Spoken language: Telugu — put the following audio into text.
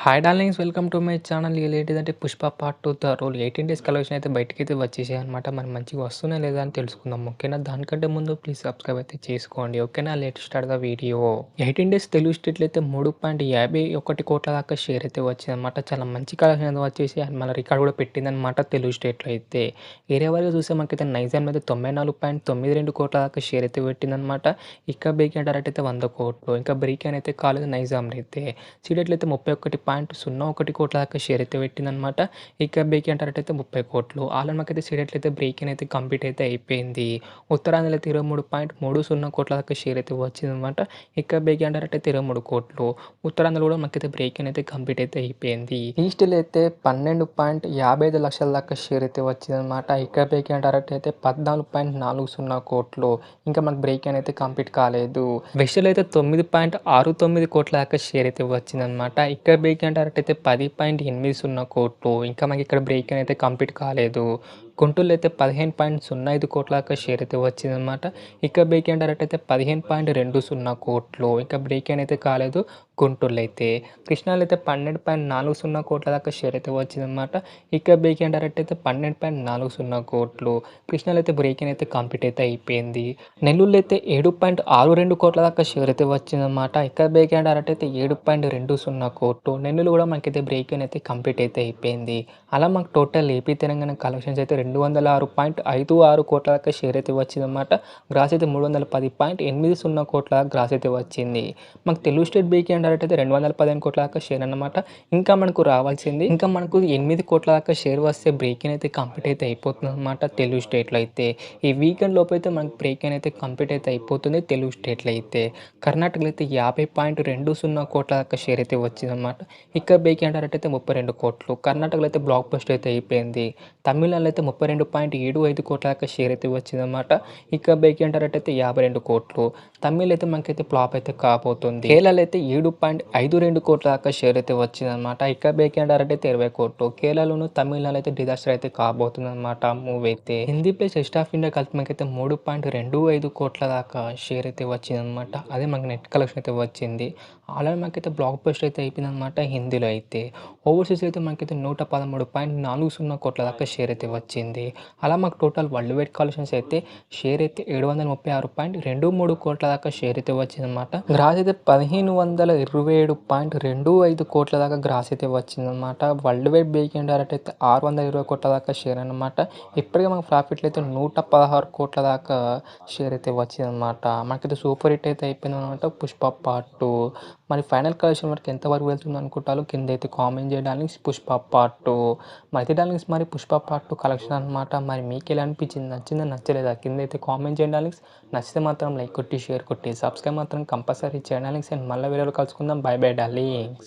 Hi darlings, welcome to my channel. ఏంటిదంటే 'Pushpa part 2' the rule 18 days collection అయితే బయటికైతే వచ్చేసాయి అనమాట. మరి మంచిగా వస్తున్నాయా లేదా అని తెలుసుకుందాం. ఓకేనా, దానికంటే ముందు ప్లీజ్ సబ్స్క్రైబ్ అయితే చేసుకోండి. ఓకేనా, let's start the video. 18 days Telugu స్టేట్లో అయితే 3.51 కోట్ల దాకా షేర్ అయితే వచ్చిందనమాట. చాలా మంచి కలెక్షన్ అయితే వచ్చేసి మన రికార్డ్ కూడా పెట్టిందనమాట తెలుగు స్టేట్లో అయితే. ఏరియా వారిగా చూస్తే మనకైతే నైజాం అయితే 94.92 కోట్ల దాకా షేర్ అయితే పెట్టిందనమాట. ఇంకా బేక్ డైరెక్ట్ అయితే 100 కోట్లు, ఇంకా బ్రేక్ అయితే కాలేదు నైజాం అయితే. సీడెట్లు అయితే 31.01 కోట్ల దాకా షేర్ అయితే పెట్టిందనమాట. ఇక బేక్ టార్గెట్ అయితే 30 కోట్లు. ఆల్రెడీ సీడెట్లు అయితే బ్రేక్ అయితే కంప్లీట్ అయితే అయిపోయింది. ఉత్తరాంధ్రలో అయితే 23.30 కోట్ల దాకా షేర్ అయితే వచ్చిందనమాట. ఇక బేక్ టార్గెట్ అయితే 23 కోట్లు. ఉత్తరాంధ్రలో కూడా మనకైతే బ్రేక్ అయితే కంప్లీట్ అయితే అయిపోయింది. ఈస్ట్లో అయితే 12.55 లక్షల దాకా షేర్ అయితే వచ్చిందనమాట. ఇక బేక్ టార్గెట్ అయితే 14.40 కోట్లు. ఇంకా మనకు బ్రేక్ అయితే కంప్లీట్ కాలేదు. వెస్ట్లో అయితే 9.69 కోట్ల దాకా షేర్ అయితే వచ్చిందనమాట. ఇక్కడ బ్రేక్ టార్గెట్ అయితే 10.80 కోట్లు. ఇంకా మనకి ఇక్కడ బ్రేక్ అయితే కంప్లీట్ కాలేదు. గుంటూరులో అయితే 15.05 కోట్ల దాకా షేర్ అయితే వచ్చిందనమాట. ఇక బ్రేక్ టార్గెట్ అయితే 15.20 కోట్లు. ఇంకా బ్రేక్ అయితే కాలేదు గుంటూరులో అయితే. కృష్ణాలో అయితే 12.40 కోట్ల దాకా షేర్ అయితే వచ్చిందనమాట. ఇక బ్రేక్ టార్గెట్ అయితే 12.40 కోట్లు. కృష్ణాలో అయితే బ్రేక్ అయితే కంప్లీట్ అయితే అయిపోయింది. నెల్లూరులో అయితే 7.62 కోట్ల దాకా షేర్ అయితే వచ్చిందనమాట. ఇక బ్రేక్ టార్గెట్ అయితే 7.20 కోట్లు. నెల్లూరు కూడా మనకైతే బ్రేక్ అయితే కంప్లీట్ అయితే అయిపోయింది. అలా మాకు టోటల్ ఏపీ తెలంగాణ కలెక్షన్స్ అయితే 206.56 కోట్ల దాకా షేర్ అయితే వచ్చిందన్నమాట. గ్రాస్ అయితే 310.80 కోట్ల గ్రాస్ అయితే వచ్చింది. మాకు తెలుగు స్టేట్ బ్రేక్ డైరెక్ట్ అయితే 215 కోట్ల దాకా షేర్ అన్నమాట. ఇంకా మనకు రావాల్సింది ఇంకా మనకు 8 కోట్ల దాకా షేర్ వస్తే బ్రేక్ అయితే కంప్లీట్ అయితే అయిపోతుంది అనమాట తెలుగు స్టేట్లో అయితే. ఈ వీకెండ్ లోపు అయితే మనకు బ్రేక్ అయితే కంప్లీట్ అయితే అయిపోతుంది తెలుగు స్టేట్లో అయితే. కర్ణాటకలో అయితే 50.20 కోట్ల దాకా షేర్ అయితే వచ్చిందన్నమాట. ఇక బ్రేక్ డైరెక్ట్ అయితే 32 కోట్లు. కర్ణాటకలో అయితే బ్లాక్ బస్టర్ అయితే అయిపోయింది. తమిళనాడులో అయితే 32.75 కోట్ల దాకా షేర్ అయితే వచ్చిందన్నమాట. ఇక బ్రేక్ డైరెక్ట్ అయితే 52 కోట్లు. తమిళ్ అయితే మనకైతే ఫ్లాప్ అయితే కాబోతుంది. కేరళలో అయితే 7.52 కోట్ల దాకా షేర్ అయితే వచ్చిందన్నమాట. ఇక బ్రేక్ డైరెక్ట్ అయితే 20 కోట్లు. కేరళలోను తమిళనాడు అయితే డిజాస్టర్ అయితే కాబోతుంది అనమాట మూవీ అయితే. Hindi plus west of India కలిపి మనకైతే 3.25 కోట్ల దాకా షేర్ అయితే వచ్చిందనమాట. అదే మనకి నెట్ కలెక్షన్ అయితే వచ్చింది. ఆల్రెడీ మనకైతే బ్లాక్ బస్టర్ అయితే అయిపోయిందనమాట హిందీలో అయితే. ఓవర్సీస్ అయితే మనకైతే 113.40 కోట్ల దాకా షేర్ అయితే వచ్చింది. అలా మాకు టోటల్ వరల్డ్ వైడ్ కలెక్షన్స్ అయితే షేర్ అయితే 736.23 కోట్ల దాకా షేర్ అయితే వచ్చిందనమాట. గ్రాస్ అయితే 1527.25 కోట్ల దాకా గ్రాస్ అయితే వచ్చిందనమాట. వరల్డ్ వైడ్ బ్రేక్ డైరెక్ట్ అయితే 620 కోట్ల దాకా షేర్ అనమాట. ఇప్పటికే మనకు ప్రాఫిట్లు అయితే 116 కోట్ల దాకా షేర్ అయితే వచ్చిందనమాట. మనకైతే సూపర్ హిట్ అయితే అయిపోయింది అనమాట పుష్ప పార్ట్ 2. మరి ఫైనల్ కలెక్షన్ వరకు ఎంతవరకు వెళ్తుంది అనుకుంటారో కింద అయితే కామెంట్ చేయడానికి పుష్ప పార్ట్ 2. మరి డార్లింగ్స్, మరి పుష్ప పార్ట్ 2 కలెక్షన్ అనమాట. మరి మీకు ఎలా అనిపించింది, నచ్చిందా నచ్చలేదా కింద అయితే కామెంట్ చేయండి డార్లింగ్స్. నచ్చితే మాత్రం లైక్ కొట్టి షేర్ కొట్టి సబ్స్క్రైబ్ మాత్రం కంపల్సరీ చేయండి డార్లింగ్స్. అండ్ మళ్ళీ వీడియోలో కలుసుకుందాం. By by darlings.